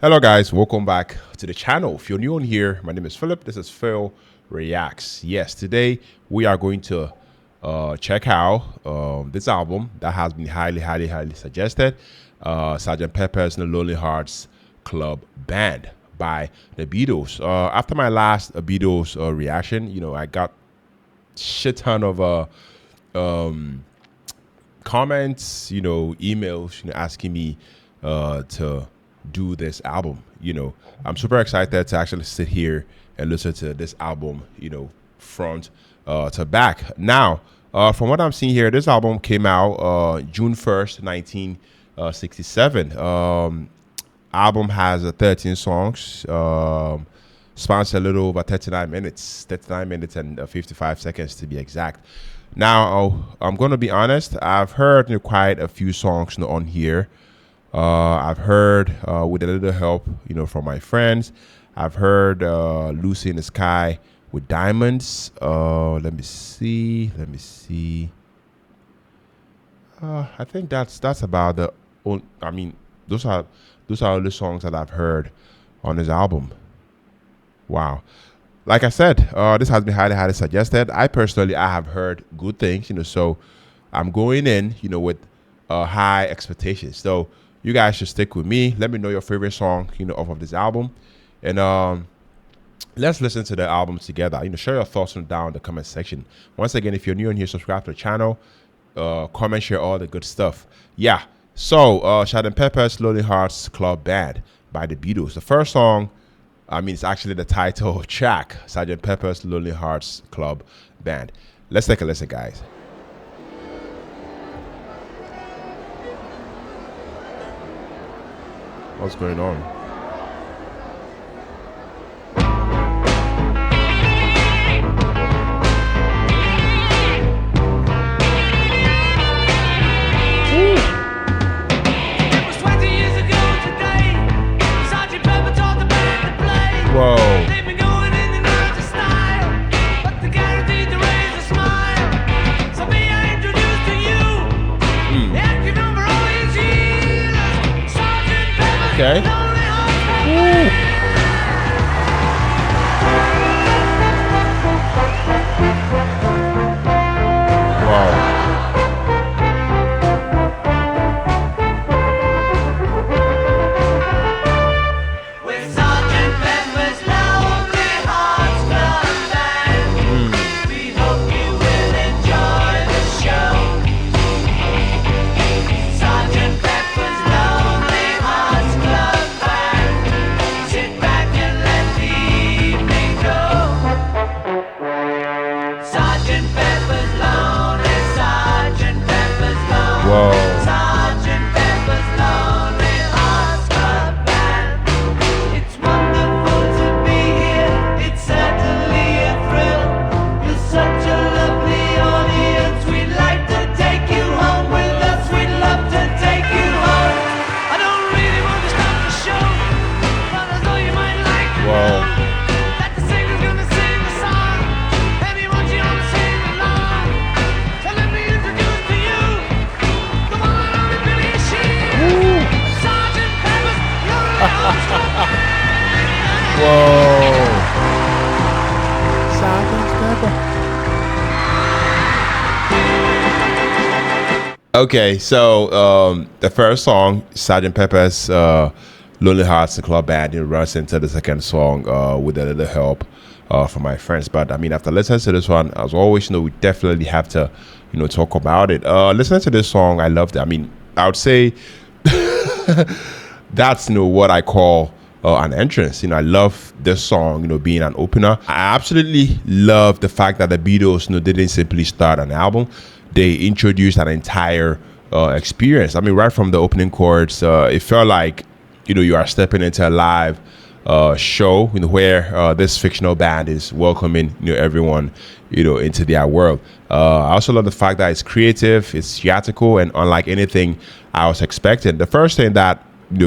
Hello guys, welcome back to the channel. If you're new on here, my name is Philip. This is Phil Reacts. Yes, today we are going to check out this album that has been highly suggested. Sgt. Pepper's Lonely Hearts Club Band by the Beatles. After my last Beatles reaction, I got shit ton of comments, emails, asking me to do this album. I'm super excited to actually sit here and listen to this album, front to back. Now, from what I'm seeing here, this album came out June 1st, 1967. Album has 13 songs, spans a little over 39 minutes and 55 seconds to be exact. Now, I'm going to be honest, I've heard quite a few songs on here. I've heard with a little help, from my friends. I've heard Lucy in the Sky with Diamonds. Let me see. I think that's about the. Those are the songs that I've heard on this album. Wow. Like I said, this has been highly suggested. I have heard good things, so I'm going in, with high expectations. So you guys should stick with me. Let me know your favorite song, off of this album, and let's listen to the album together. Share your thoughts down in the comment section. Once again, if you're new in here, subscribe to the channel, comment, share all the good stuff. Yeah. So, Sgt. Pepper's Lonely Hearts Club Band by the Beatles. The first song, it's actually the title track, Sgt. Pepper's Lonely Hearts Club Band. Let's take a listen, guys. What's going on? It was 20 years ago today. Sgt. Pepper taught the band to play. Whoa. They've been going in and out of style, but they're guaranteed to raise a smile. So may I introduce to you the active number all these years, Sgt. Pepper's Okay. Lonely Hearts Club Band. Wow. With Sgt. Pepper's Lonely Hearts Club Band, we hope you will enjoy the show. Sgt. Pepper's Lonely Hearts Club Band, sit back and let the evening go. Sgt. Pepper's Lonely, Sgt. Pepper's Lonely, Whoa. Sgt. Pepper's Lonely Hearts Club Band. It's wonderful to be here, it's certainly a thrill. You're such a lovely audience, we'd like to take you home with us, we'd love to take you home. I don't really want to start the show, but I thought you might like to Whoa. know that the singer's gonna sing the song, and he wants you all to sing along. So let me introduce to you the one and only Billy Sheehan, Sgt. Pepper's Lonely Hearts Club Band. Whoa. Sgt. Pepper. Okay, so the first song, Sgt. Pepper's Lonely Hearts Club Band, runs into the second song with a little help from my friends. But after listening to this one, as always, we definitely have to, talk about it. Listening to this song, I loved it. I would say that's what I call an entrance. I love this song, being an opener. I absolutely love the fact that the Beatles, didn't simply start an album. They introduced an entire experience. Right from the opening chords, it felt like you are stepping into a live show, where this fictional band is welcoming everyone into their world. I also love the fact that it's creative, it's theatrical, and unlike anything I was expecting. The first thing that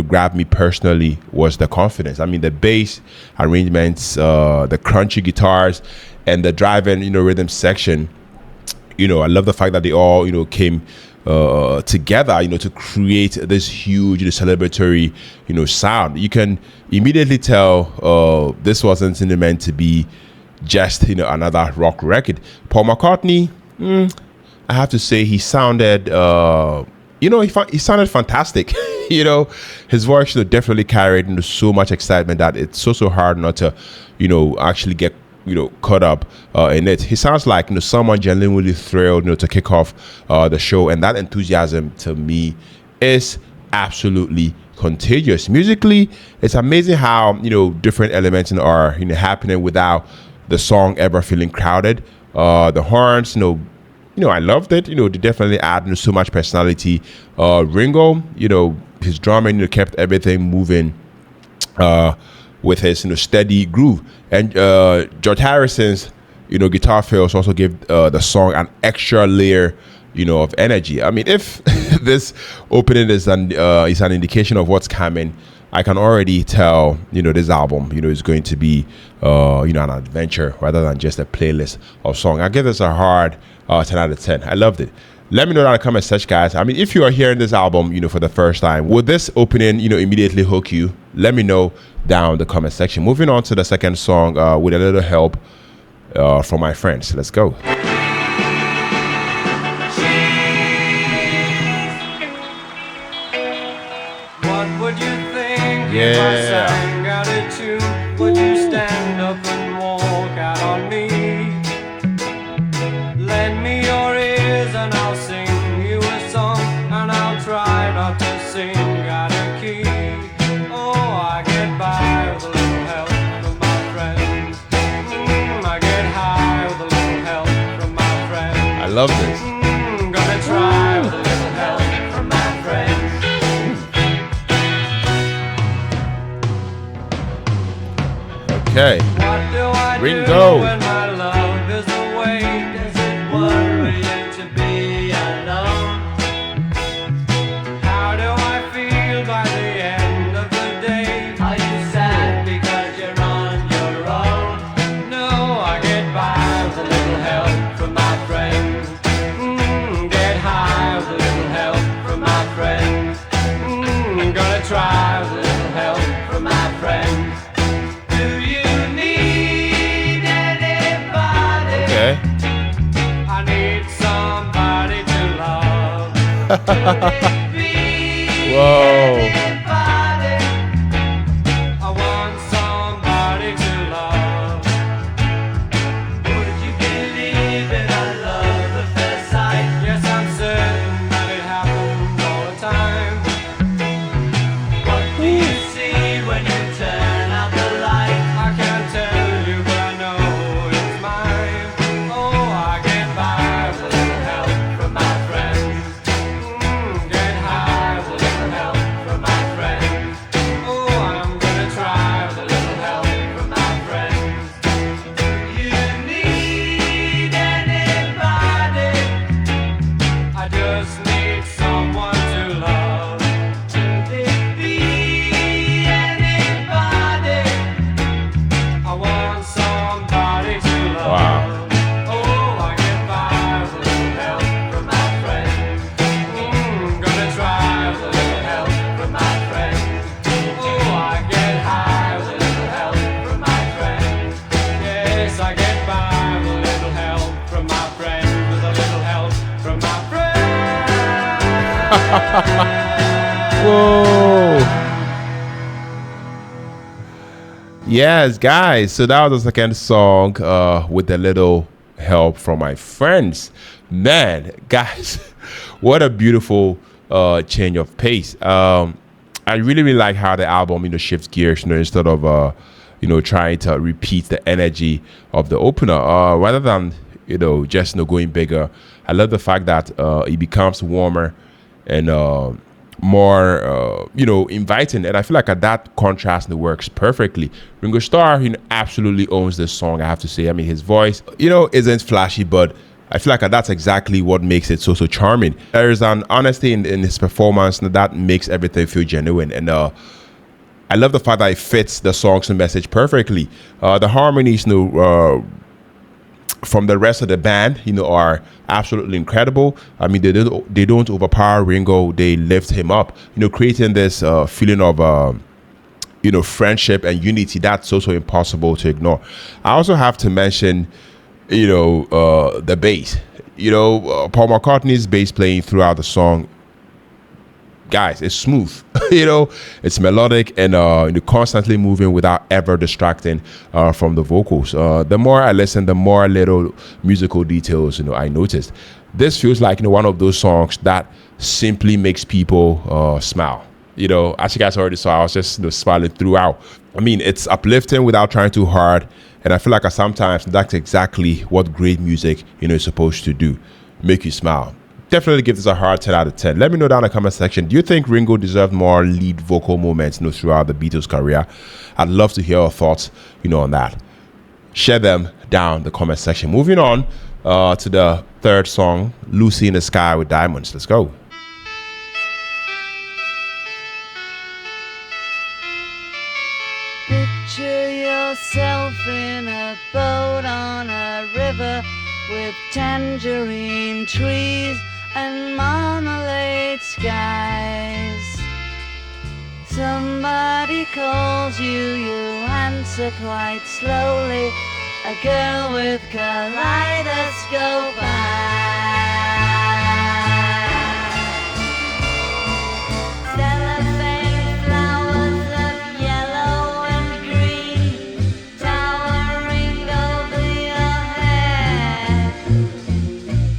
grabbed me personally was the confidence. The bass arrangements, the crunchy guitars, and the drive-in rhythm section. I love the fact that they all came together, to create this huge, celebratory, sound. You can immediately tell this wasn't meant to be just, another rock record. Paul McCartney, I have to say he sounded, he sounded fantastic. His voice definitely carried so much excitement that it's so hard not to, actually get caught up in it. He sounds like someone genuinely thrilled to kick off the show, and that enthusiasm to me is absolutely contagious. Musically, it's amazing how different elements are happening without the song ever feeling crowded. The horns, I loved it. They definitely add so much personality. Ringo, his drumming kept everything moving with his steady groove. And George Harrison's guitar fills also give the song an extra layer of energy. I mean, if this opening is an indication of what's coming, I can already tell this album is going to be an adventure rather than just a playlist of songs. I give this a hard 10 out of 10. I loved it. Let me know down in the comment section, guys. I mean, if you are hearing this album, for the first time, would this opening, immediately hook you? Let me know down in the comment section. Moving on to the second song with a little help from my friends. Let's go. What would you think Yeah. if I sang out a tune? Would you stand up and walk out on me? Lend me your ears and I'll sing you a song, and I'll try not to sing out of key. Oh, I get by with a little help from my friends. I get high with a little help from my friends. I love this. Gonna try with a little help from my friends. Okay. What do I Ringo. do when my love is away? Does it worry you to be alone? How do I feel by the end of the day? Are you sad because you're on your own? No, I get by with a little help from my friends. Get high with a little help from my friends. Gonna try with a little help from my friends. Do you need anybody? Okay. I need somebody to love. Could it be Whoa. anybody? I want somebody to love. Would you believe in a love at first sight? Yes, I'm certain that it happens all the time. What do you see when you turn out the light? I can't tell you, but I know it's mine. Oh, I get by with a little help from my friends. Get high with a little help from my friends. Oh, I'm gonna try with a little help from my friends. Do you need anybody? I just need someone to love. Could it be anybody? I want somebody to love. Wow. Oh, I get by with a little help from my friends. Gonna try with a little help from my friends. Oh, I get high with a little help from my friends. Yes, I get by with a little help from my friends. With a little help from my friends. Whoa. Yes, guys. So that was the second song with a little help from my friends. Man, guys, what a beautiful change of pace. I really like how the album, shifts gears, instead of, trying to repeat the energy of the opener, rather than, just, going bigger. I love the fact that it becomes warmer and more, inviting. And I feel like that contrast works perfectly. Ringo Starr, absolutely owns this song, I have to say. I mean, his voice, isn't flashy, but I feel like that's exactly what makes it so charming. There is an honesty in his performance that makes everything feel genuine. And I love the fact that it fits the song's message perfectly. The harmonies, from the rest of the band, are absolutely incredible. I mean, they don't overpower Ringo. They lift him up, creating this feeling of friendship and unity that's also impossible to ignore. I also have to mention, the bass. Paul McCartney's bass playing throughout the song, guys, it's smooth. It's melodic and constantly moving without ever distracting from the vocals. The more I listen, the more little musical details I noticed. This feels like one of those songs that simply makes people smile. As you guys already saw, I was just smiling throughout. I mean, it's uplifting without trying too hard, and I feel like sometimes that's exactly what great music is supposed to do, make you smile. Definitely give this a hard 10 out of 10. Let me know down in the comment section. Do you think Ringo deserved more lead vocal moments throughout the Beatles career? I'd love to hear your thoughts on that. Share them down the comment section. Moving on to the third song, Lucy in the Sky with Diamonds. Let's go. Picture yourself in a boat on a river with tangerine trees and marmalade skies. Somebody calls you, you answer quite slowly. A girl with kaleidoscope eyes. Cellophane flowers of yellow and green towering over your head.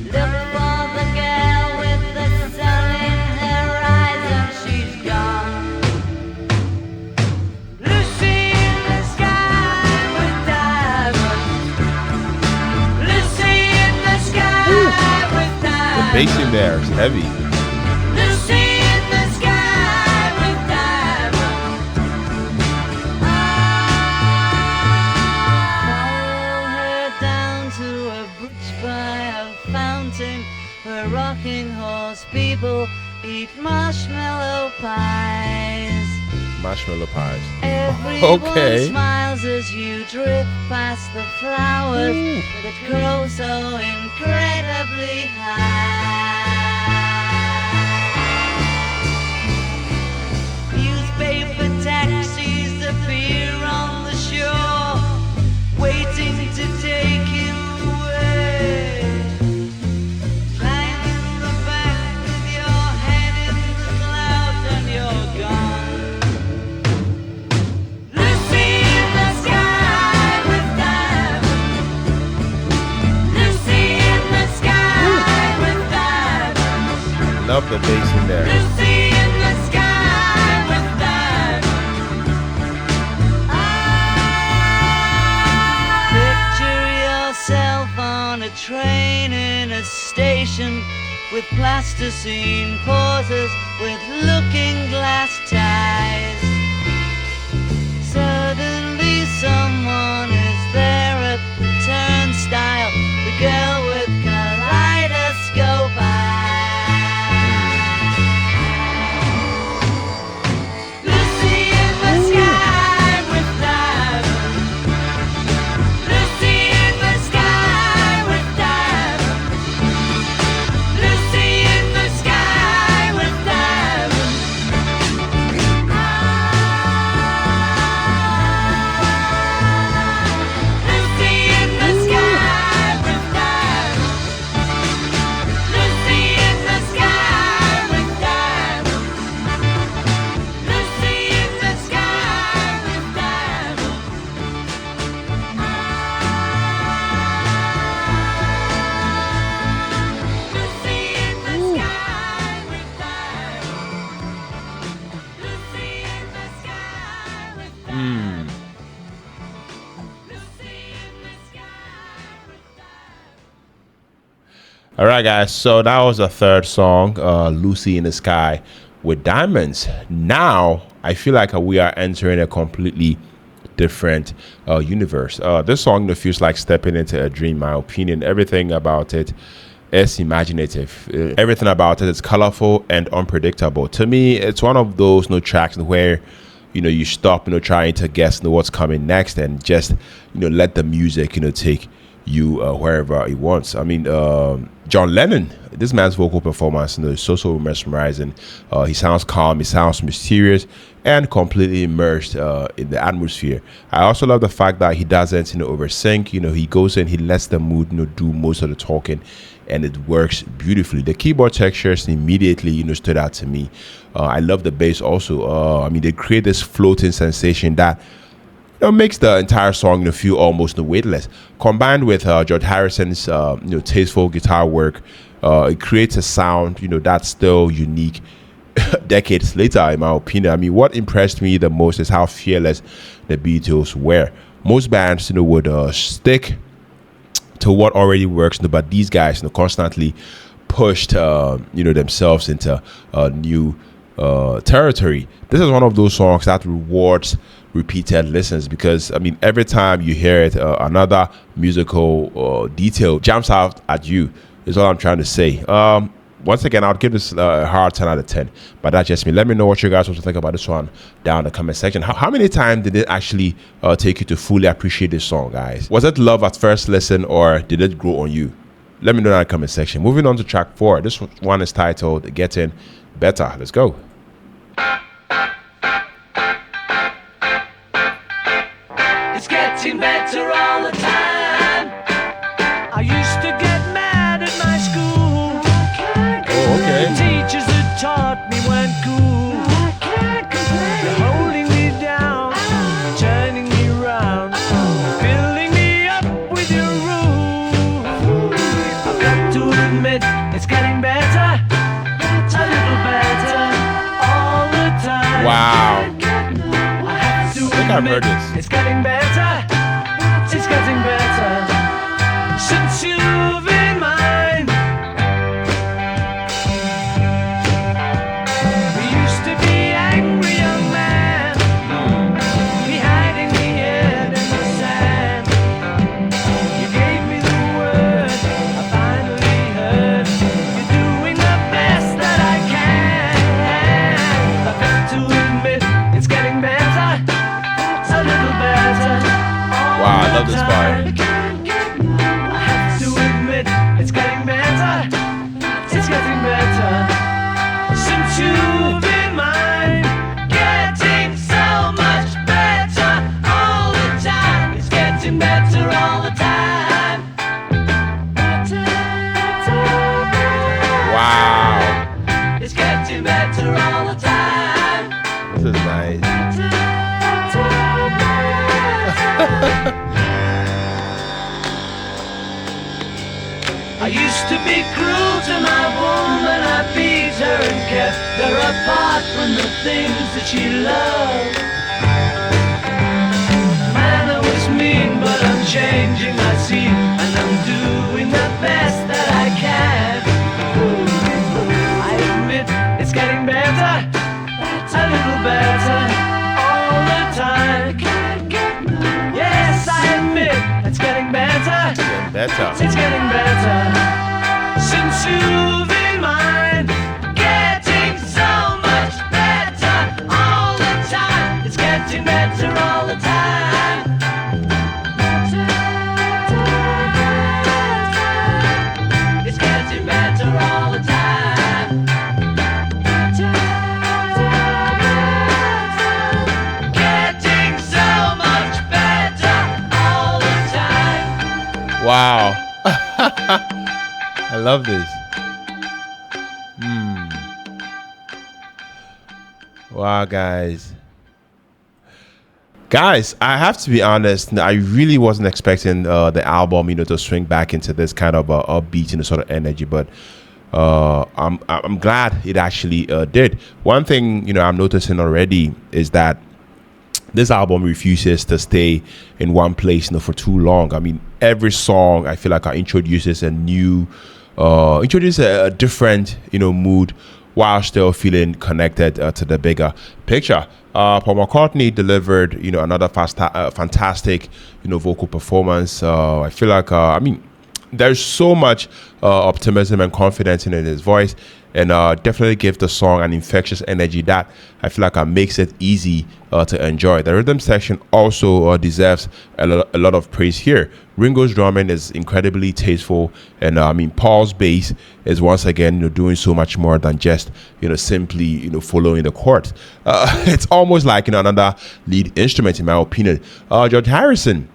Look for the girl with the sun in her eyes and she's gone. Lucy in the sky with diamonds. Lucy in the sky with diamonds. Bass in there is heavy. Lucy in the sky with diamonds. Follow her down to a bridge by a fountain where rocking horse people eat marshmallow pies. Marshmallow pies. Everyone Okay. smiles as you drift past the flowers that grow so incredibly high. Newspaper taxis appear on the shore, waiting to take you away. Climb in the back with your head in the clouds and you're gone. Lucy in the sky with diamonds. Lucy in the sky with diamonds. Love the bass in there. Lucy in the sky with diamonds. Picture yourself on a train in a station with plasticine pauses with looking glass ties. Suddenly someone is there at the turnstile, the girl with kaleidoscope eyes. Lucy in the sky with diamonds. Lucy in the sky with diamonds. Lucy in the sky with diamonds. Lucy in the sky with diamonds. Lucy in the sky with diamonds. Lucy in the sky with diamonds. Lucy in the sky with diamonds. Lucy in the sky with diamonds. Lucy in the sky with diamonds. All right, guys. So that was the third song, Lucy in the Sky with Diamonds. Now, I feel like we are entering a completely different universe. This song feels like stepping into a dream, in my opinion. Everything about it is imaginative. Everything about it is colorful and unpredictable. To me, it's one of those tracks where you stop trying to guess what's coming next and just let the music take you wherever he wants. I mean, John Lennon, this man's vocal performance, is so mesmerizing. He sounds calm, he sounds mysterious, and completely immersed in the atmosphere. I also love the fact that he doesn't, oversync. He goes in, he lets the mood, do most of the talking, and it works beautifully. The keyboard textures immediately, stood out to me. I love the bass also. I mean, they create this floating sensation that makes the entire song feel almost weightless. Combined with George Harrison's tasteful guitar work, it creates a sound that's still unique decades later, in my opinion. I mean, what impressed me the most is how fearless the Beatles were. Most bands would stick to what already works, but these guys constantly pushed themselves into new territory. This is one of those songs that rewards repeated listens, because I mean, every time you hear it, another musical detail jumps out at you, is all I'm trying to say. Once again, I'll give this a hard 10 out of 10, but that's just me. Let me know what you guys want to think about this one down in the comment section. How many times did it actually take you to fully appreciate this song, guys? Was it love at first listen, or did it grow on you? Let me know in the comment section. Moving on to track 4. This one is titled Getting Better. Let's go. It's getting better all the time. I used to get mad at my school. Oh, okay. The teachers that taught me weren't cool. They're holding me down, turning me round, filling me up with your rules. I've got to admit, it's getting better, a little better all the time. Wow. I think I've heard this. It's getting better. It's getting better since you've been mine. We used to be angry young man, be hiding the head in the sand. You gave me the word, I finally heard. You're doing the best that I can. I've got to admit, it's getting better, a little better. Wow, I love this part. I have to admit, it's getting better. It's getting better since you've been mine. Getting so much better all the time. It's getting better all the time. Wow. It's getting better all the time. This is nice. I used to be cruel to my woman, I beat her and kept her apart from the things that she loved. Man, I was mean, but I'm changing, I see, and I'm doing the best that I can. I admit, it's getting better, a little better, all the time. Yes, I admit, it's getting better. Better. It's getting better since you've been mine. Getting so much better all the time. It's getting better all the time. It's getting better all the time. Getting so much better all the time. Wow. I love this. Wow, guys. Guys, I have to be honest. I really wasn't expecting the album, to swing back into this kind of upbeat, sort of energy. But I'm glad it actually did. One thing, I'm noticing already is that this album refuses to stay in one place, for too long. I mean, every song I feel like introduces a new, introduces a different, mood, while still feeling connected to the bigger picture. Paul McCartney delivered, another fantastic, vocal performance. I feel like, there's so much optimism and confidence in his voice, and definitely give the song an infectious energy that I feel like makes it easy to enjoy. The rhythm section also deserves a lot of praise here. Ringo's drumming is incredibly tasteful, and I mean Paul's bass is once again doing so much more than just simply following the chords. It's almost like another lead instrument in my opinion. George Harrison,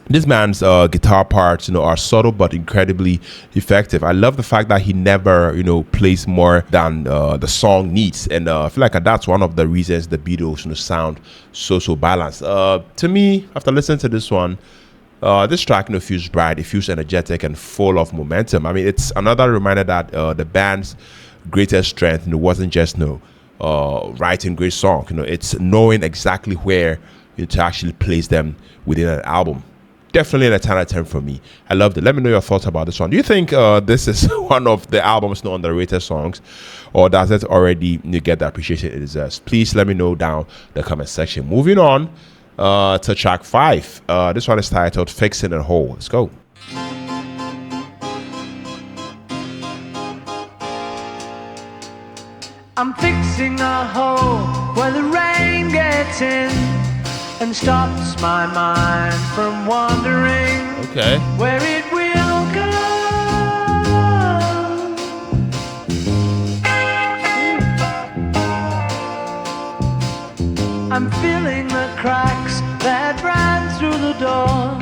this man's guitar parts, are subtle but incredibly effective. I love the fact that he never, plays more than the song needs, and I feel like that's one of the reasons the Beatles, sound so balanced. To me, after listening to this one, this track, feels bright, it feels energetic and full of momentum. I mean, it's another reminder that the band's greatest strength, wasn't just writing great songs. It's knowing exactly where to actually place them within an album. Definitely a 10 out of 10 for me. I loved it. Let me know your thoughts about this one. Do you think this is one of the album's underrated songs, or does it already get the appreciation it deserves? Please let me know down the comment section. Moving on to track 5. This one is titled Fixing a Hole. Let's go. I'm fixing a hole where the rain gets in and stops my mind from wandering Okay. where it will go. I'm filling the cracks that ran through the door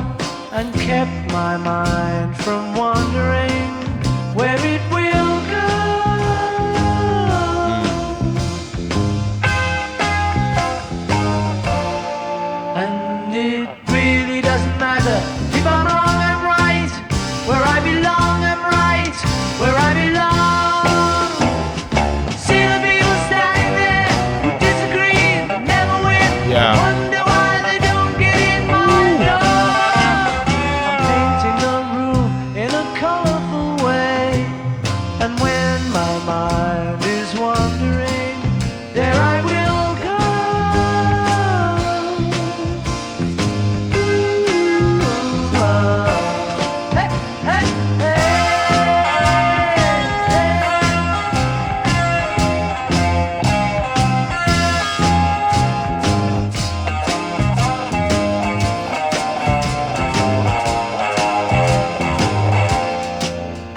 and kept my mind from wandering where it will go. It really doesn't matter if I'm wrong, I'm right. Where I belong, I'm right. Where I belong. See the people standing there who disagree, never win. Yeah. Wonder why they don't get in my door. I'm painting a room in a colorful way, and when my mind is wandering, there I will go.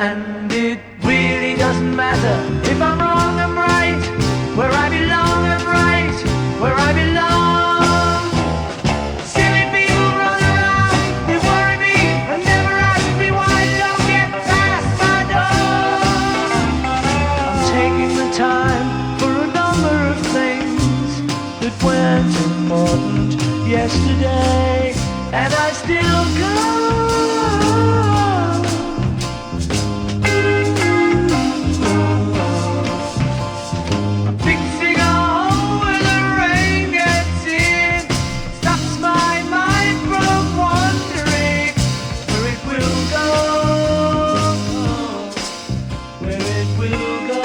And it really doesn't matter if I'm wrong, I'm right. Where I belong, I'm right. Where I belong. Silly people run around, they worry me and never ask me why I don't get past my door. I'm taking the time for a number of things that weren't important yesterday, and I still go. Fixing a hole where the rain gets in, stops my mind from wandering where it will go, where it will go.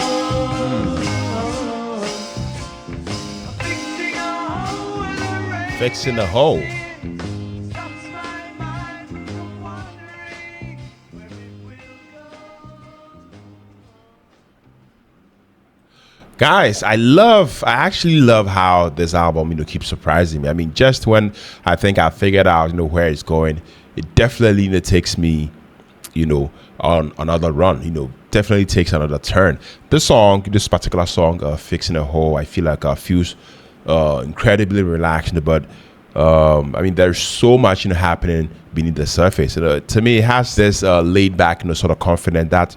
Fixing a hole where the rain Fixing the Hole. stops my mind from wandering where it will go. Guys, I actually love how this album, keeps surprising me. I mean, just when I think I figured out, where it's going, it definitely takes me, on another run. Definitely takes another turn. This particular song, "Fixing a Hole," I feel like feels incredibly relaxed, but I mean, there's so much happening beneath the surface. To me, it has this laid back, sort of confidence that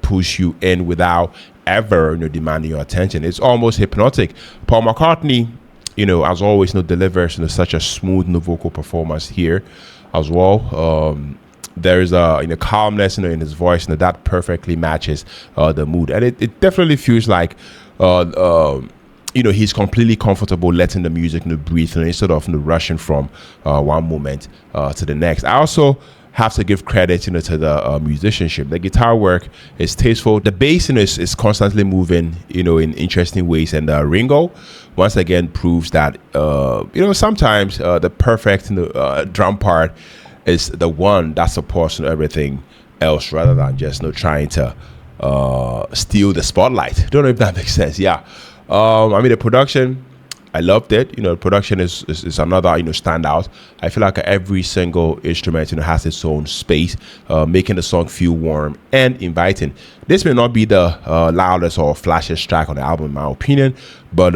push you in without ever demanding your attention. It's almost hypnotic. Paul McCartney, as always, delivers such a smooth vocal performance here as well. There is a calmness in his voice, that perfectly matches the mood, and it definitely feels like he's completely comfortable letting the music breathe instead of rushing from one moment to the next. I also have to give credit to the musicianship. The guitar work is tasteful. The bass is constantly moving in interesting ways, and Ringo once again proves that sometimes the perfect drum part is the one that supports everything else, rather than just trying to steal the spotlight. Don't know if that makes sense. Yeah. I mean, the production, I loved it. The production is another, standout. I feel like every single instrument, has its own space, making the song feel warm and inviting. This may not be the loudest or flashiest track on the album, in my opinion, but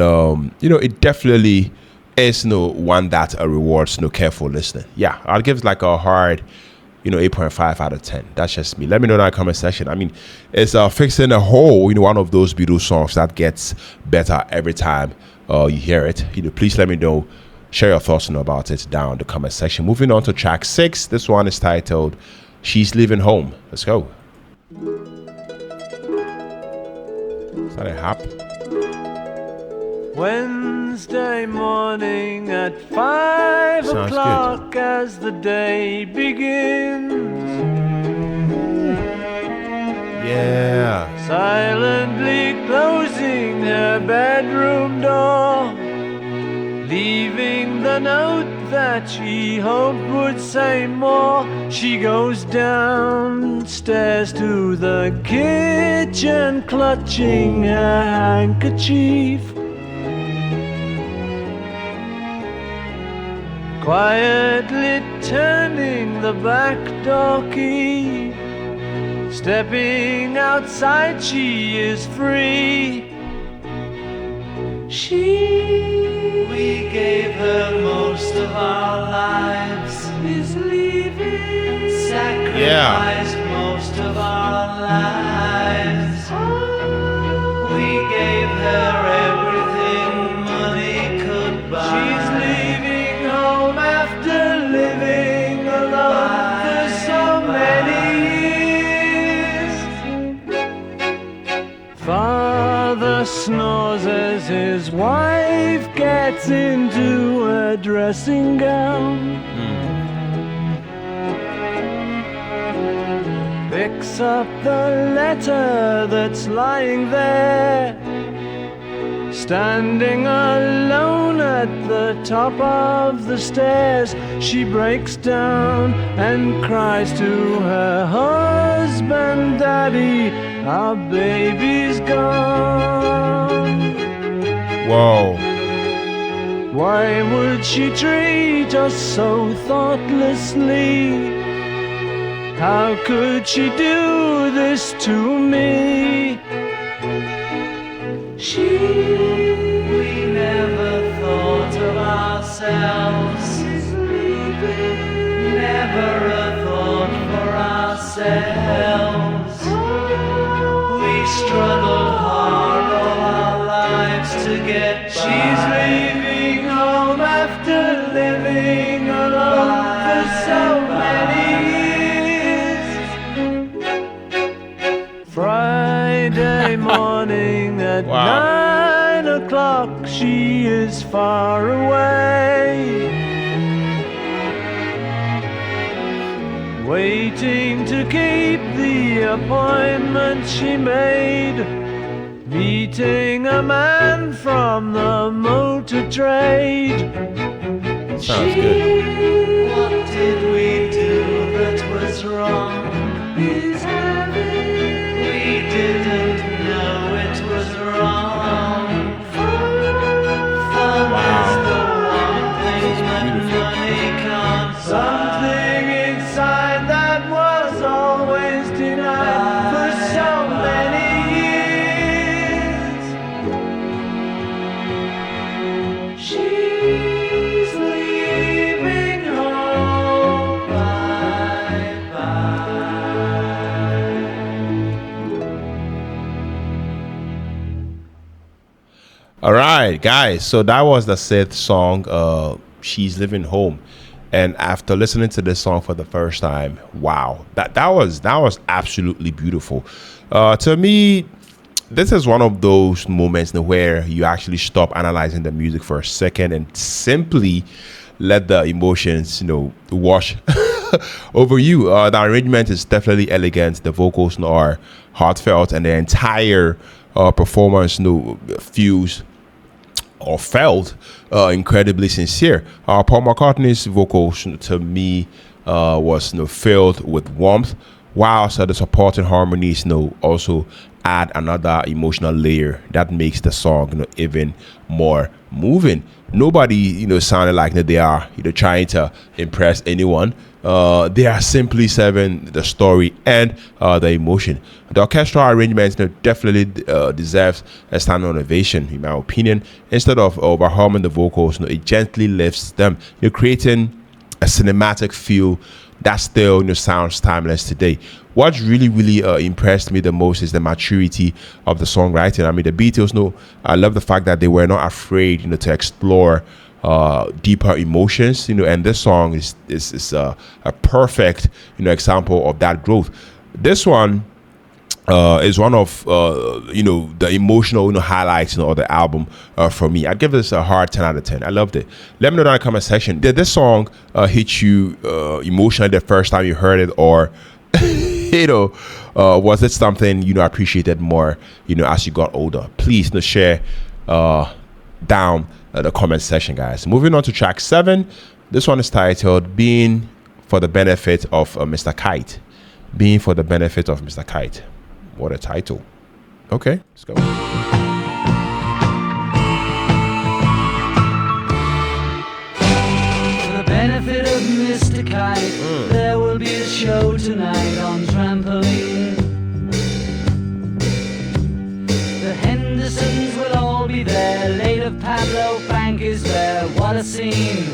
it definitely is one that rewards careful listening. Yeah, I'll give it like a hard 8.5 out of 10. That's just me. Let me know in the comment section. I mean, it's Fixing a Hole, one of those Beatles songs that gets better every time you hear it. Please let me know, share your thoughts about it down in the comment section. Moving on to track 6. This one is titled She's Leaving Home. Let's go. Is that a hap? Wednesday morning at 5 Sounds o'clock as the day begins. Yeah. Silently closing her bedroom door, leaving the note that she hoped would say more. She goes downstairs to the kitchen, clutching her handkerchief, quietly turning the back door key. Stepping outside, she is free. We gave her most of our lives, is leaving. Sacrificed most of our lives. We gave her everything money could buy. She's leaving home after living alone for so many years. Father snores as his wife gets into a dressing gown. Picks up the letter that's lying there, standing alone at the top of the stairs. She breaks down and cries to her husband, "Daddy, our baby's gone." Whoa. Why would she treat us so thoughtlessly? How could she do this to me? We never thought of ourselves. Never a thought for ourselves. We struggled hard all our lives to get by. She's leaving home after living alone for so many years. Friday morning at 9 o'clock, she is far away, waiting to keep the appointment she made, meeting a man from the motor trade. Sounds good. What did we do that was wrong? We didn't know it was wrong. Fun is the one thing that money can't buy. Something inside that was always denied for so many years. She's leaving home. Bye bye. All right, guys. So that was the 6th song, She's Living Home. And after listening to this song for the first time, wow, that was absolutely beautiful. To me, this is one of those moments where you actually stop analyzing the music for a second and simply let the emotions, wash over you. The arrangement is definitely elegant. The vocals are heartfelt, and the entire performance, feels or felt incredibly sincere. Paul McCartney's vocals, to me, was filled with warmth, whilst the supporting harmonies, also add another emotional layer that makes the song, even more moving. Nobody, sounded like they are, trying to impress anyone. They are simply serving the story and the emotion. The orchestral arrangements, definitely deserves a standing ovation, in my opinion. Instead of overwhelming the vocals, it gently lifts them, creating a cinematic feel that still sounds timeless today. What really, really impressed me the most is the maturity of the songwriting. I mean, the Beatles, I love the fact that they were not afraid, to explore deeper emotions, and this song is a perfect, example of that growth. This one is one of the emotional highlights of the album for me. I'd give this a hard 10 out of 10. I loved it. Let me know down in the comment section, did this song hit you emotionally the first time you heard it, or was it something appreciated more as you got older? Please share down the comment section, guys. Moving on to track 7. This one is titled Being for the Benefit of Mr. Kite. Being for the Benefit of Mr. Kite. What a title. Okay, let's go. For the benefit of Mr. Kite, there will be a show tonight on trampoline. The Hendersons will all be there. Late of Pablo Frank is there. What a scene!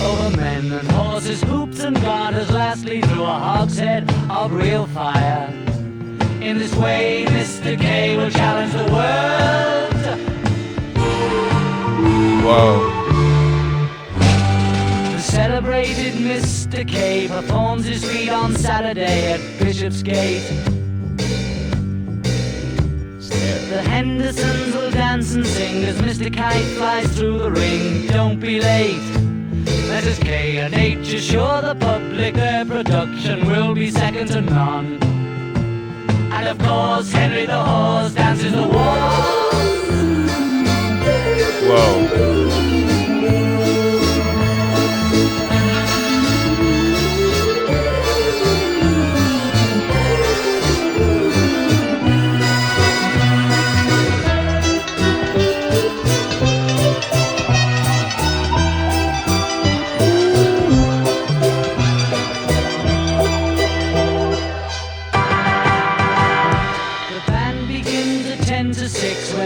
Over men and horses, hoops and garters, lastly through a hogshead of real fire. In this way, Mr. K will challenge the world. Whoa. The celebrated Mr. K performs his feat on Saturday at Bishopsgate. The Hendersons will dance and sing as Mr. Kite flies through the ring. Don't be late. Mrs. K and H assure the public their production will be second to none. And of course, Henry the Horse dances the waltz. Whoa.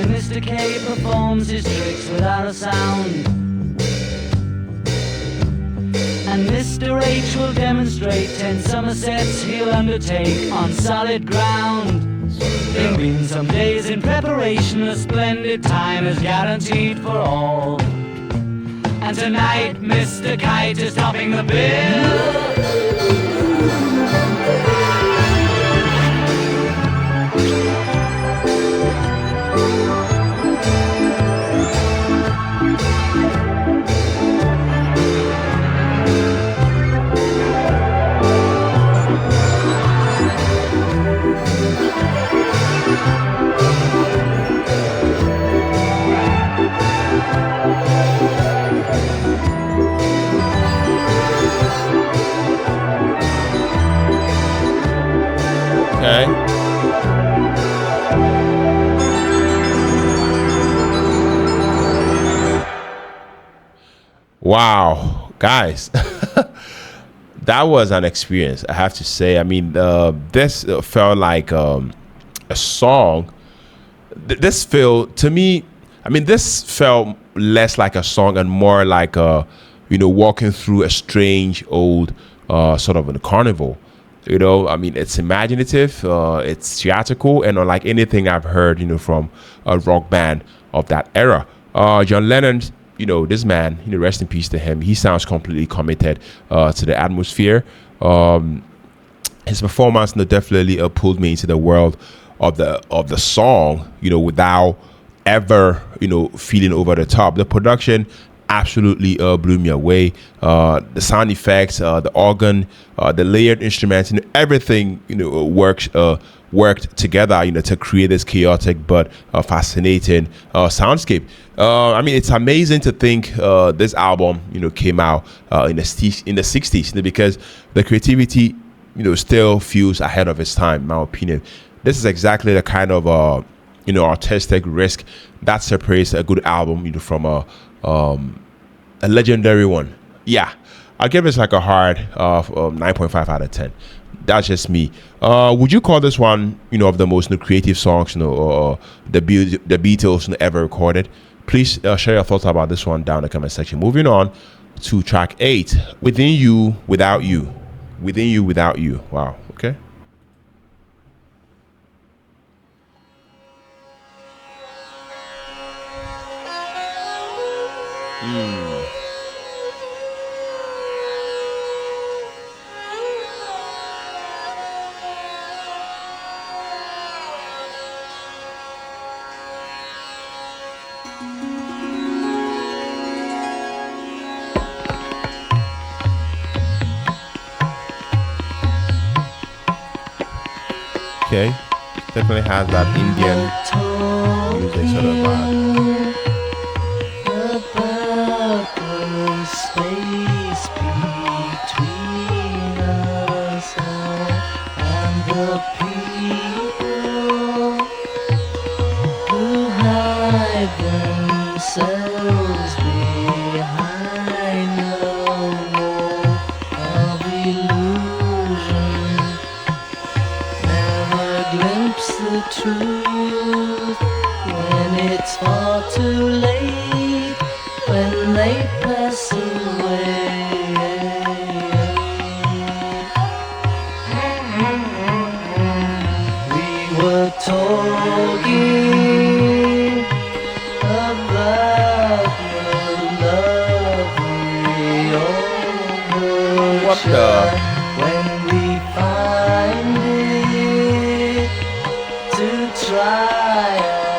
Mr. K performs his tricks without a sound. And Mr. H will demonstrate 10 Somersets he'll undertake on solid ground. There'll be some days in preparation, a splendid time is guaranteed for all. And tonight Mr. Kite is topping the bill. Okay. Wow, guys. That was an experience, I have to say. I mean, this felt like a song. This felt, to me, I mean, this felt less like a song and more like walking through a strange old sort of a carnival. I mean, it's imaginative, it's theatrical, and unlike anything I've heard, from a rock band of that era. John Lennon, this man, rest in peace to him. He sounds completely committed to the atmosphere. His performance definitely pulled me into the world of the song, without ever, feeling over the top. The production absolutely blew me away. The sound effects, the organ, the layered instruments, everything worked together, to create this chaotic but fascinating soundscape. I mean, it's amazing to think this album, came out in the 60s, because the creativity still feels ahead of its time, in my opinion. This is exactly the kind of artistic risk that separates a good album, from a legendary one. Yeah, I'll give this like a hard 9.5 out of 10. That's just me. Would you call this one, of the most creative songs, the Beatles ever recorded? Please share your thoughts about this one down in the comment section. Moving on to track 8, Within You, Without You. Within You, Without You. Wow. Okay. Okay. Definitely has that Indian music sort of vibe. About the space between us and the people who hide themselves behind a wall of illusion. Never glimpse the truth when it's far too late, when they pass away. We were talking about the love we all What the? when we find it, to try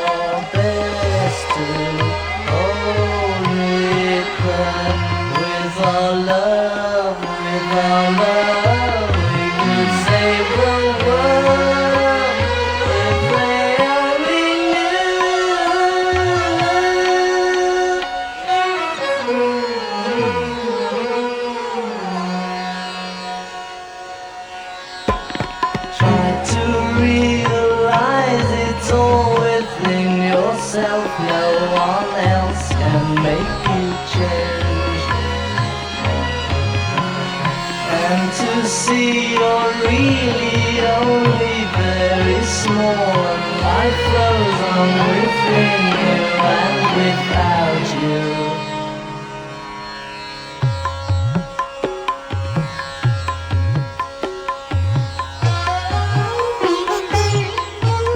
our best to hold it back with our love, we could save the world if they only try to realize it's all within yourself. No one else can make you change. And to see you're really only very small, and life flows on within you and without you.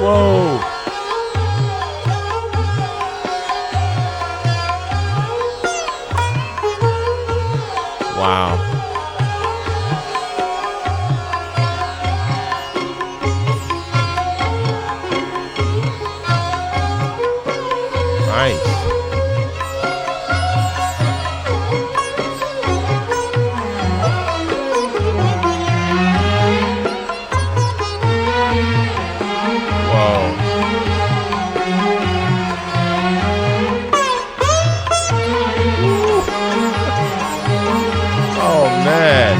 Whoa. Wow. Nice. Oh man.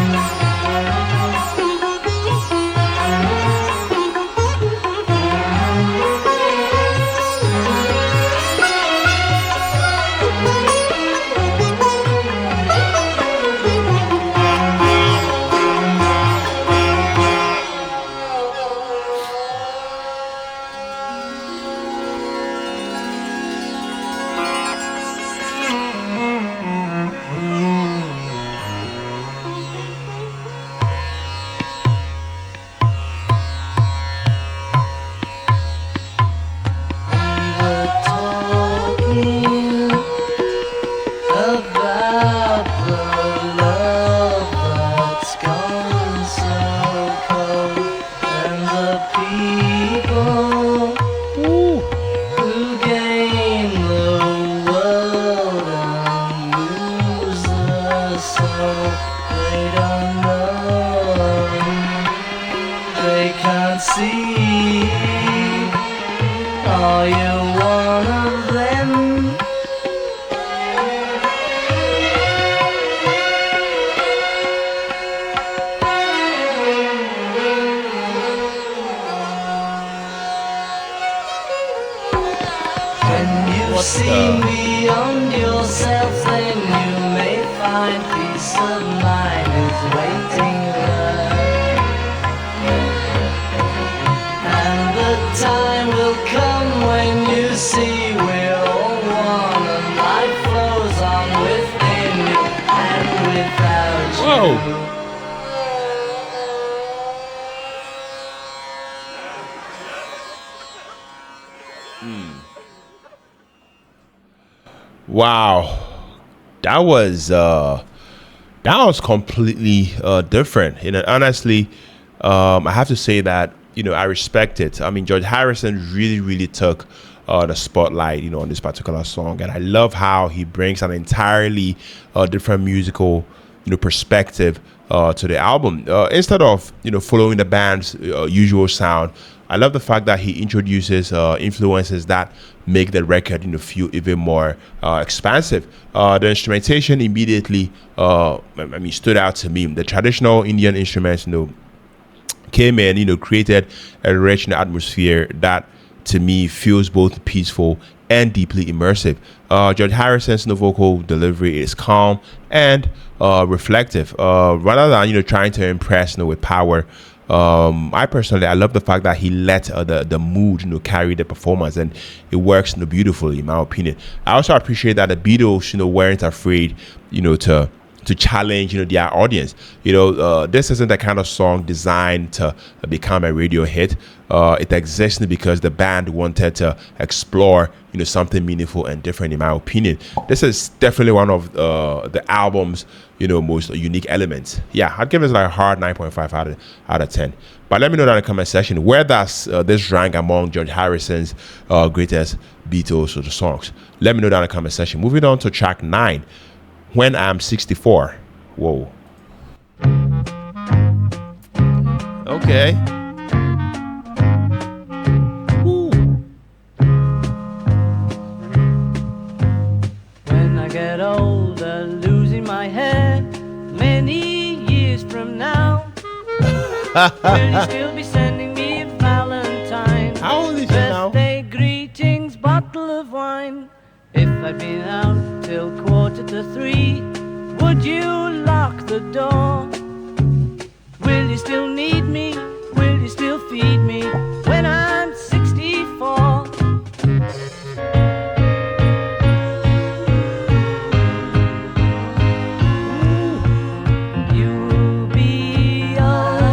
Are you one of them? see beyond yourself, then you may find peace of mind is waiting there. And the time will come when you see we're all one, and life flows on within you and without you. Whoa. Wow, that was completely different. Honestly, I have to say that I respect it. I mean, George Harrison really took the spotlight, on this particular song, and I love how he brings an entirely different musical, perspective to the album. Instead of following the band's usual sound, I love the fact that he introduces influences that make the record feel even more expansive. The instrumentation immediately stood out to me. The traditional Indian instruments came in, created a rich atmosphere that to me feels both peaceful and deeply immersive. George Harrison's vocal delivery is calm and reflective, rather than trying to impress with power. I love the fact that he let the mood carry the performance, and it works beautifully in my opinion. I also appreciate that the Beatles weren't afraid to challenge their audience. This isn't the kind of song designed to become a radio hit. It exists because the band wanted to explore something meaningful and different in my opinion. This is definitely one of the album's most unique elements. Yeah, I'd give it like a hard 9.5 out of 10. But let me know down in the comment section, where does this rank among George Harrison's greatest Beatles songs? Let me know down in the comment section. Moving on to track 9, When I'm 64. Whoa. Okay. Woo. When I get older, losing my hair, many years from now, will you still be sending me a Valentine? How old is he now? Birthday greetings, bottle of wine. If I'd been out till 2:45, would you lock the door? Will you still need me? Will you still feed me when I'm 64? You'll be older.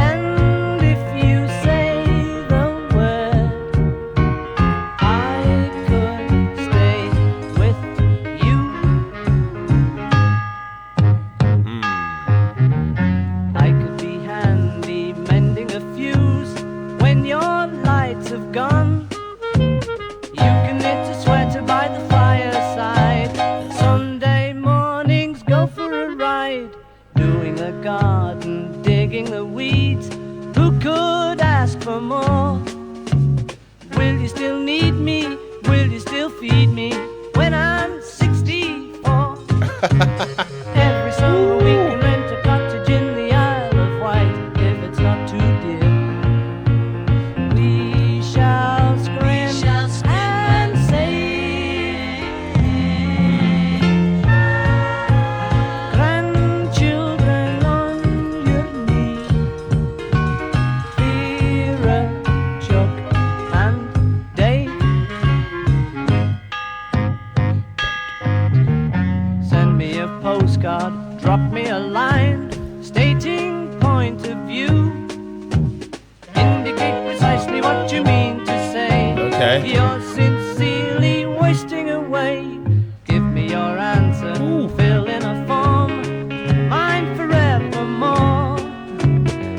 And if you say the word, I could stay with you. I could be handy mending a fuse when your lights have gone. You can knit a sweater by the fireside. Sunday mornings go for a ride, doing the garden, digging the weeds. Who could ask for more? Will you still need me? Will you still feed me when I'm 64? Every summer we can rent a cottage in the Isle of Wight if it's not too dear. We shall scream and say, grandchildren on your knee, Vera, Chuck and Dave. Send me a postcard, drop me a line, stating point of view. Indicate precisely what you mean to say. Okay. You're sincerely wasting away. Give me your answer, fill in a form, mine forevermore.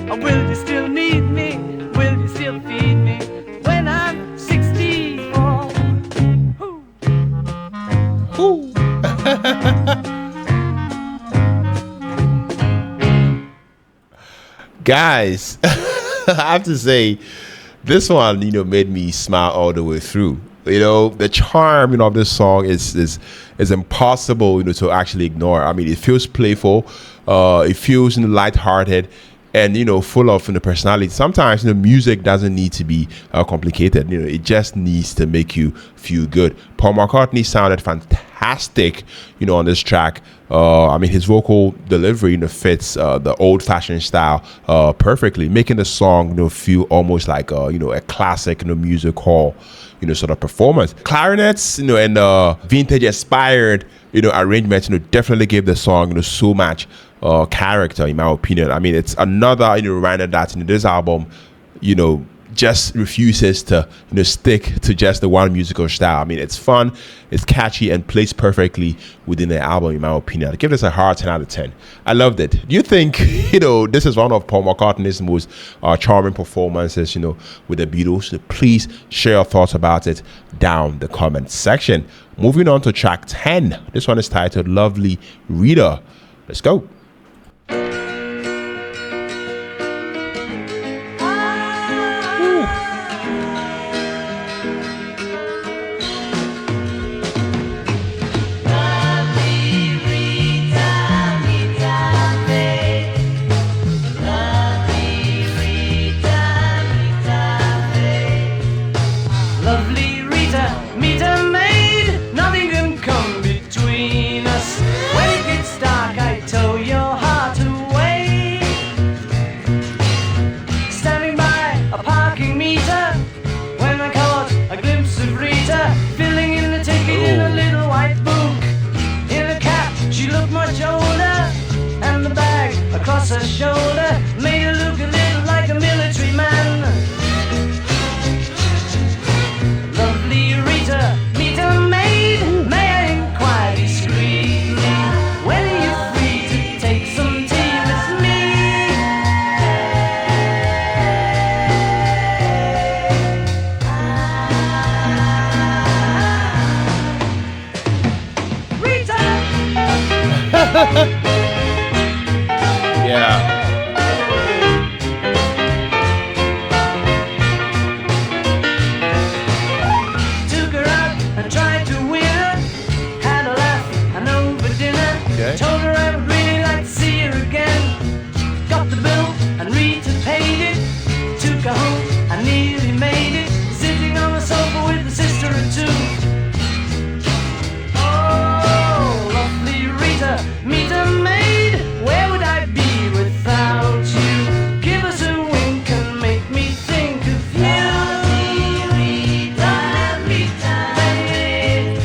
Or will you still need me? Will you still feed me when I'm 64? Ooh. Guys, I have to say, this one, made me smile all the way through. The charm, of this song is impossible, to actually ignore. I mean, it feels playful, it feels lighthearted, and full of personality. Sometimes music doesn't need to be complicated. It just needs to make you feel good. Paul McCartney sounded fantastic on this track. I mean, his vocal delivery fits the old-fashioned style perfectly, making the song feel almost like a classic music hall sort of performance. Clarinets and vintage inspired arrangements definitely gave the song so much character, in my opinion. I mean, it's another reminder that this album just refuses to stick to just the one musical style. I mean, it's fun, it's catchy, and plays perfectly within the album, in my opinion. I give this a hard 10 out of 10. I loved it. Do you think this is one of Paul McCartney's most charming performances with the Beatles? So please share your thoughts about it down the comment section. Moving on to track 10. This one is titled Lovely Rita. Let's go. Her shoulder made her look a little like a military man. Lovely Rita, meet a maid. May I inquire discreetly, when are you free to take some tea with me? Rita. Yeah. Took her out and tried to win her. Had a laugh and over dinner. Okay. Told her I would really like to see her again. Got the bill and Rita paid it. Took her home and nearly made it. Sitting on the sofa with a sister or two. Oh, lovely Rita, meet a maid. Where would I be without you? Give us a wink and make me think of you. Rita, Rita, maid.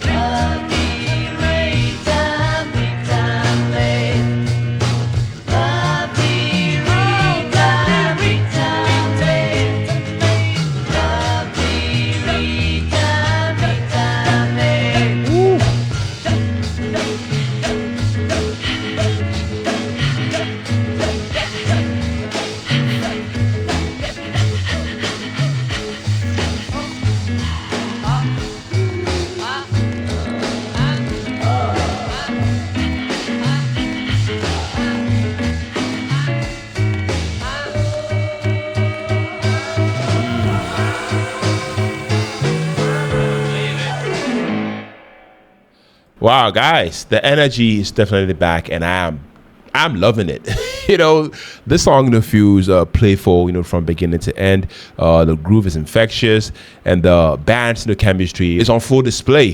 Lovely Rita, Rita, maid. Lovely Rita, Rita, maid. Lovely Rita, Rita, maid. Wow, guys, the energy is definitely back, and I'm loving it. This song feels playful, from beginning to end. The groove is infectious, and the band's chemistry is on full display.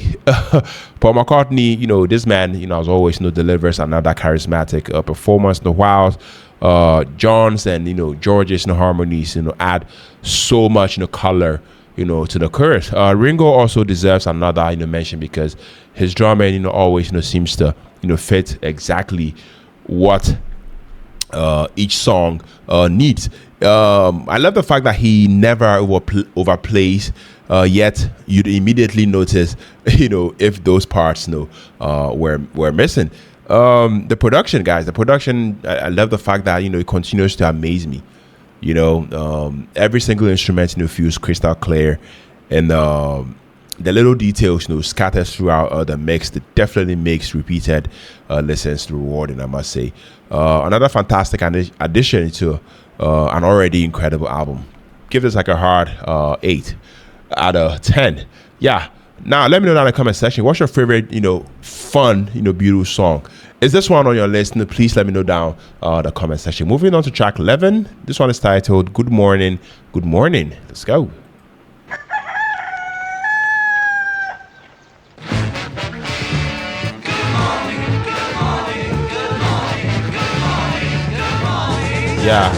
Paul McCartney, this man, as always, delivers another charismatic performance. The while John's and George's harmonies, add so much color to the chorus. Ringo also deserves another mention, because his drumming always seems to fit exactly what each song needs. I love the fact that he never overplays, yet you'd immediately notice if those parts were missing. The production, guys, I love the fact that it continues to amaze me. Every single instrument feels crystal clear, and the little details scattered throughout the mix that definitely makes repeated listens rewarding, I must say. Another fantastic addition to an already incredible album. Give this like a hard 8 out of 10. Yeah. Now, let me know down in the comment section. What's your favorite, fun, Beatles song? Is this one on your list? Please let me know down the comment section. Moving on to track 11. This one is titled "Good Morning, Good Morning." Let's go. Yeah.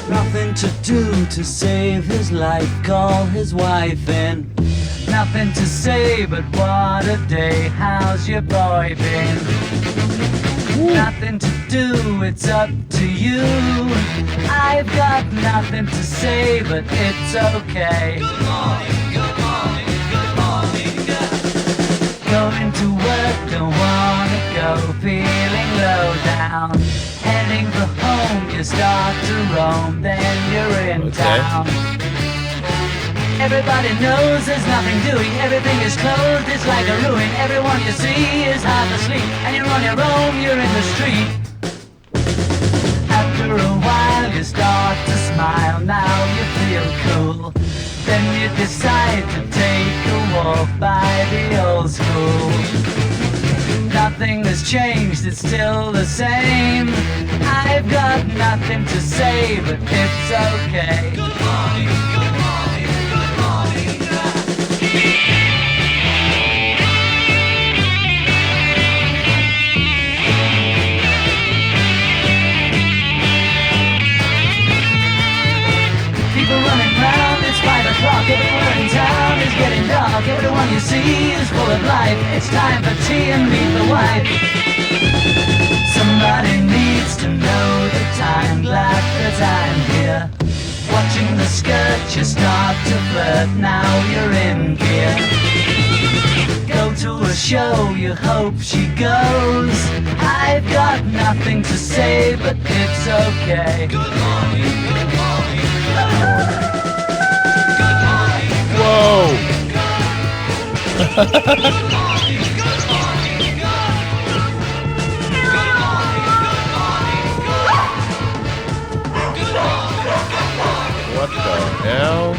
Nothing to do to save his life, call his wife in. Nothing to say, but what a day, how's your boy been? Ooh. Nothing to do, it's up to you. I've got nothing to say, but it's okay. Good morning, good morning, good morning, good. Going to work, don't wanna go, feeling low down. Heading for home, you start to roam, then you're in town. Everybody knows there's nothing doing, everything is closed, it's like a ruin. Everyone you see is half asleep, and you're on your own, you're in the street. After a while you start to smile, now you feel cool. Then you decide to take a walk by the old school. Nothing has changed, it's still the same. I've got nothing to say, but it's okay. Good morning, good morning, good morning. People running round, it's 5 o'clock. Everywhere in town is getting dark. Everyone you see is full of life. It's time for tea and meet the wife. Somebody needs to know the time. Glad that I'm here. Watching the skirt, you start to flirt. Now you're in gear. Go to a show, you hope she goes. I've got nothing to say, but it's okay. Good morning, good morning, good morning. Good morning. Whoa. What the hell?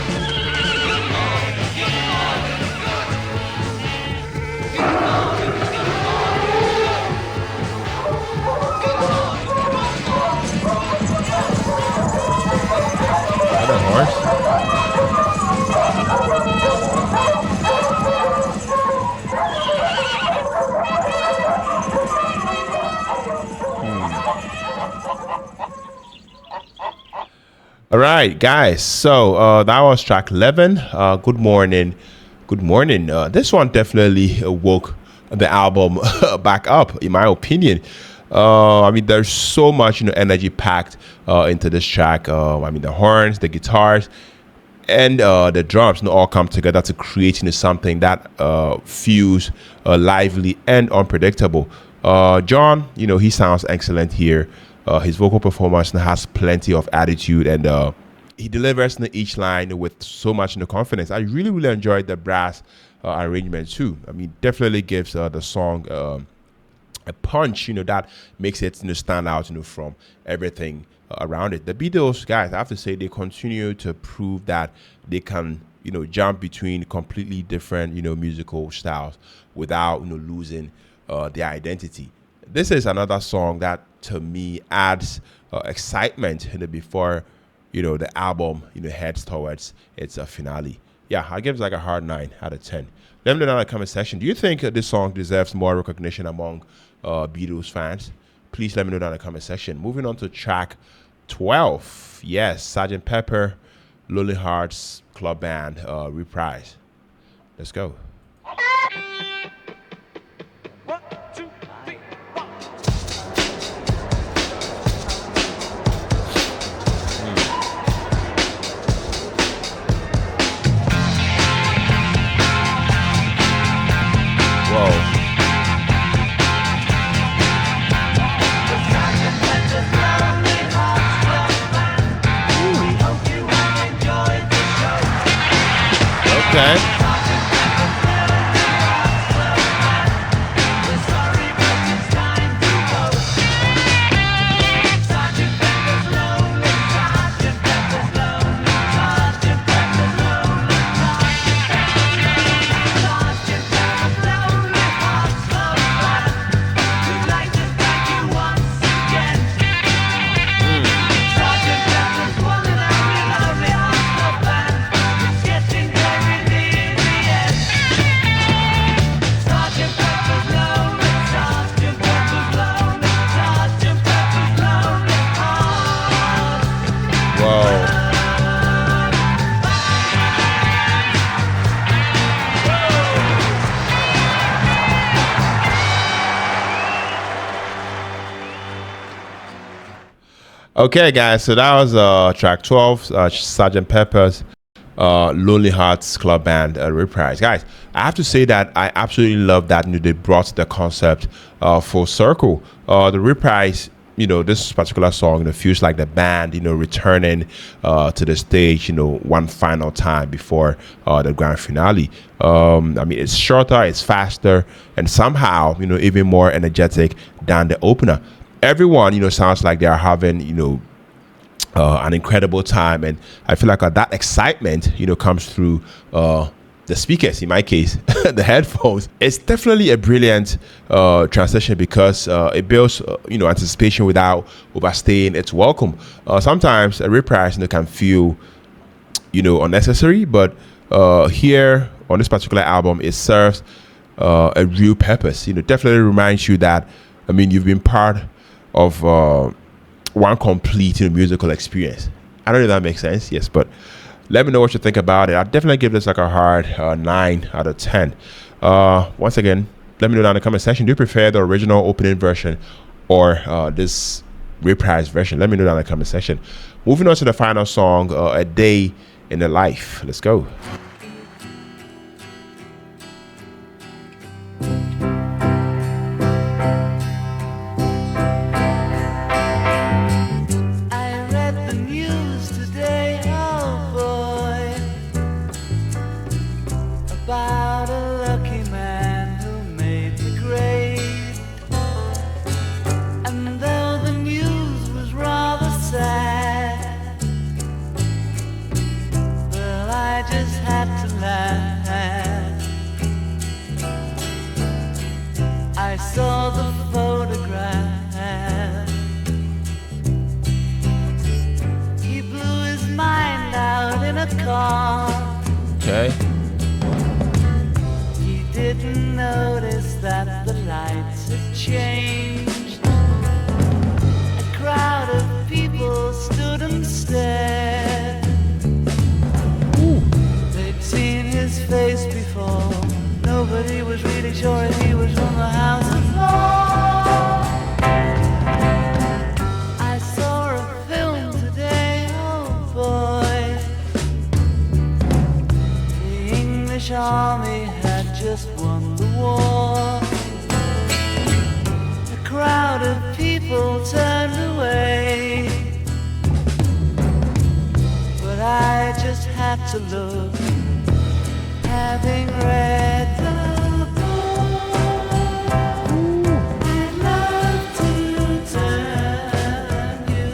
Is that a horse? All right, guys. So that was track 11. Good morning. Good morning. This one definitely woke the album back up, in my opinion. I mean, there's so much, energy packed into this track. I mean, the horns, the guitars, and the drums, all come together to create, something that feels lively and unpredictable. John, he sounds excellent here. His vocal performance has plenty of attitude, and he delivers each line with so much confidence. I really, really enjoyed the brass arrangement too. I mean, definitely gives the song a punch, that makes it stand out, from everything around it. The Beatles, guys, I have to say, they continue to prove that they can, jump between completely different, musical styles without, losing their identity. This is another song that, to me, adds excitement before the album heads towards its finale. Yeah, I give it like a hard 9 out of 10. Let me know in the comment section. Do you think this song deserves more recognition among Beatles fans? Please let me know down in the comment section. Moving on to track 12. Yes, Sgt. Pepper, Lonely Hearts Club Band, Reprise. Let's go. Okay. Okay, guys, so that was track 12, Sergeant Pepper's Lonely Hearts Club Band Reprise. Guys, I have to say that I absolutely love that they brought the concept full circle. The Reprise, this particular song, feels like the band, returning to the stage, one final time before the grand finale. I mean, it's shorter, it's faster, and somehow, even more energetic than the opener. Everyone, sounds like they are having, an incredible time, and I feel like that excitement, comes through the speakers. In my case, the headphones. It's definitely a brilliant transition because it builds, anticipation without overstaying its welcome. Sometimes a reprise, can feel, unnecessary, but here on this particular album, it serves a real purpose. Definitely reminds you that, I mean, you've been part of one complete musical experience. I don't know if that makes sense. Yes, but let me know what you think about it. I'll definitely give this like a hard 9 out of 10. Once again, let me know down in the comment section. Do you prefer the original opening version or this reprise version? Let me know down in the comment section. Moving on to the final song, A Day in the Life. Let's go. Okay. He didn't notice that the lights had changed. A crowd of people stood and stared. Ooh. They'd seen his face before. Nobody was really sure if he was from the House of Lords. I saw a film today, oh boy. The English army had just won the war. A crowd of people turned away, but I just had to look, having read the book. I'd love to turn you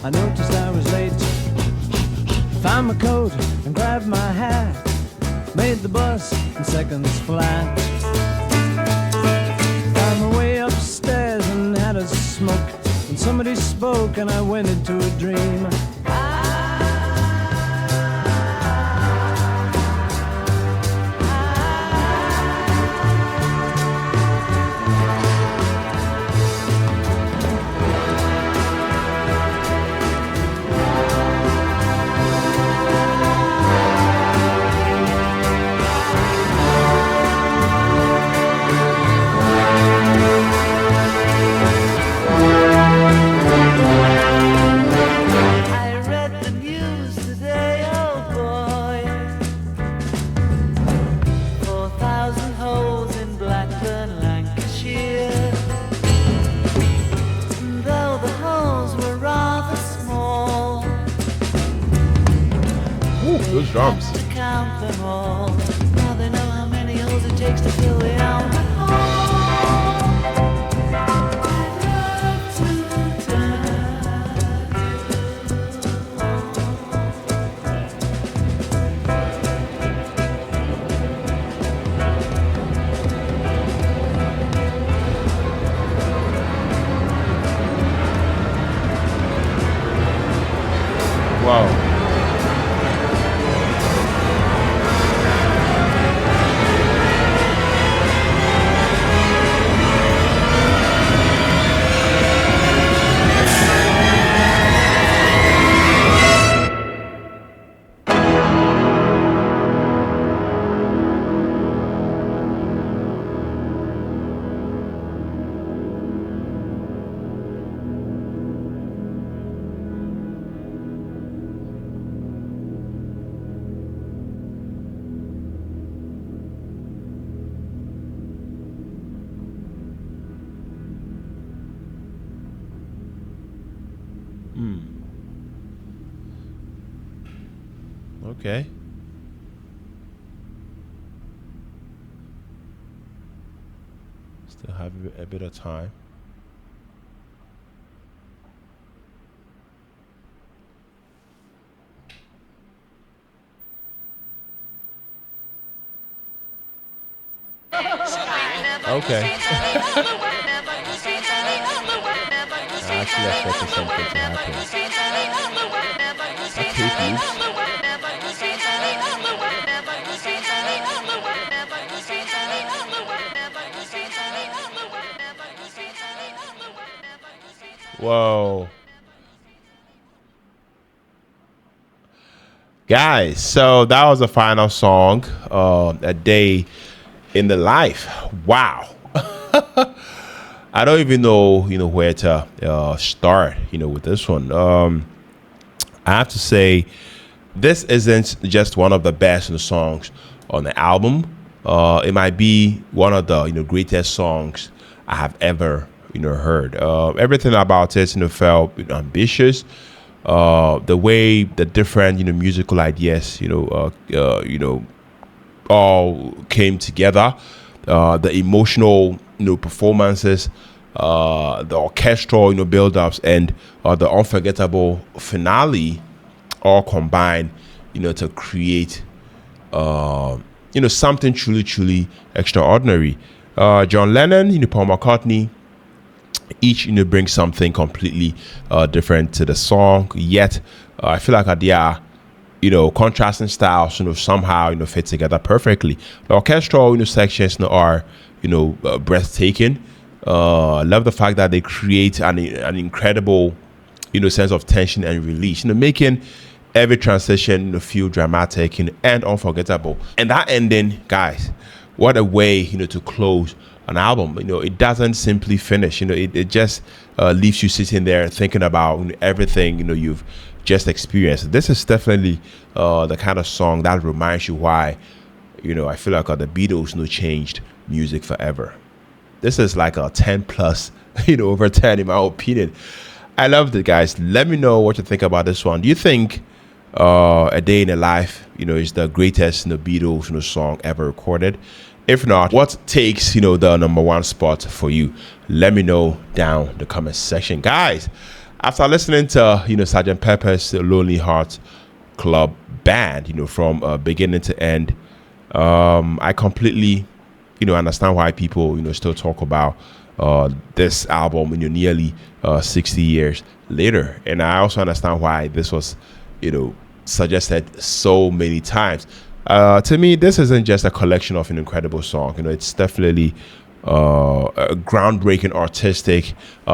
I noticed I was late. Found my coat and grabbed my hat. Made the bus in seconds flat. Found my way upstairs and had a smoke. And somebody spoke and I went into a dream. Those drums. Count them all. Now they know how many holes it takes to fill the album hole. Okay. Still have a bit of time. Okay. I actually expected something to happen. That tape loops. Whoa. Guys, so that was the final song, A Day in the Life. Wow. I don't even know, where to start, with this one. I have to say, this isn't just one of the best songs on the album. It might be one of the greatest songs I have ever heard. Everything about it felt ambitious. The way the different musical ideas all came together. The emotional performances, the orchestral build-ups, and the unforgettable finale all combined to create something truly extraordinary. John Lennon, Paul McCartney, each bring something completely different to the song. Yet I feel like they are contrasting styles somehow fit together perfectly. The orchestral sections are breathtaking. I love the fact that they create an incredible sense of tension and release, making every transition feel dramatic and unforgettable. And that ending, guys, what a way to close an album. It doesn't simply finish. It just leaves you sitting there thinking about everything you've just experienced. This is definitely the kind of song that reminds you why I feel like the Beatles changed music forever. This is like a 10 plus, over 10 in my opinion. I loved it, guys. Let me know what you think about this one. Do you think A Day in the Life is the greatest Beatles song ever recorded? If not, what takes the number one spot for you? Let me know down the comment section, guys. After listening to Sgt. Pepper's Lonely Hearts Club Band, from beginning to end, I completely understand why people still talk about this album nearly 60 years later, and I also understand why this was suggested so many times. To me, this isn't just a collection of an incredible song. It's definitely a groundbreaking artistic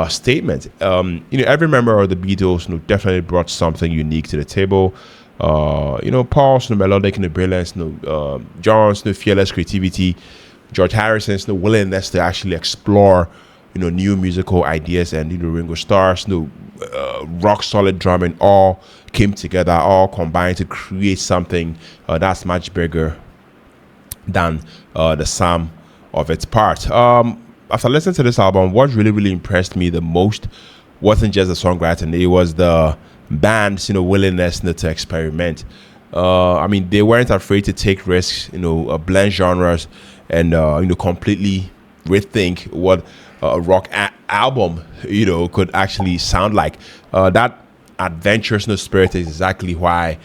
statement. Every member of the Beatles definitely brought something unique to the table. Paul's melodic brilliance, John's fearless creativity, George Harrison's willingness to actually explore new musical ideas, and Ringo Starr's rock solid drumming all came together, all combined to create something that's much bigger than the sum of its parts. After listening to this album, what really impressed me the most wasn't just the songwriting; it was the band's willingness to experiment. They weren't afraid to take risks, blend genres, and completely rethink what a rock album could actually sound like. That adventurous spirit is exactly why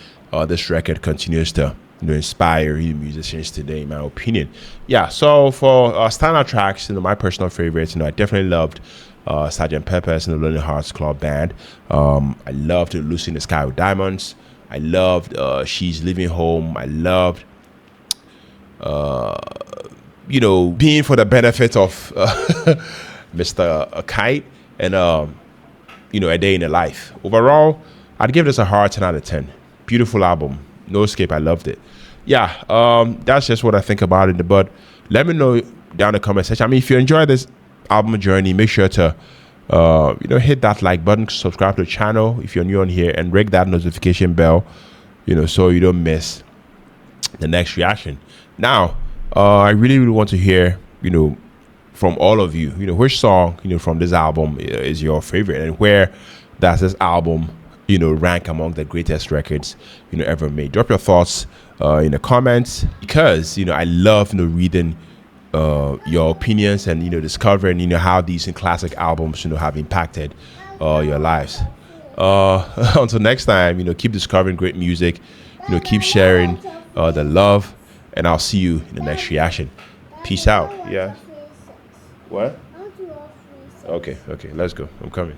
this record continues to inspire musicians today, in my opinion. Yeah, so for standout tracks, my personal favorites, I definitely loved Sgt. Pepper's and the Lonely Hearts Club Band. I loved Lucy in the Sky with Diamonds. I loved She's Leaving Home. I loved being for the benefit of Mr. Kite, and A Day in the Life. Overall, I'd give this a hard 10 out of 10. Beautiful album, no escape. I loved it. Yeah, that's just what I think about it. But let me know down in the comment section. If you enjoy this album journey, make sure to hit that like button, subscribe to the channel if you're new on here, and ring that notification bell, so you don't miss the next reaction. Now, I really want to hear from all of you, which song from this album is your favorite, and where does this album rank among the greatest records ever made. Drop your thoughts in the comments, because I love reading your opinions, and discovering how these classic albums have impacted your lives. Until next time, keep discovering great music, keep sharing the love, and I'll see you in the next reaction. Peace out. Yeah. What? Okay, let's go. I'm coming.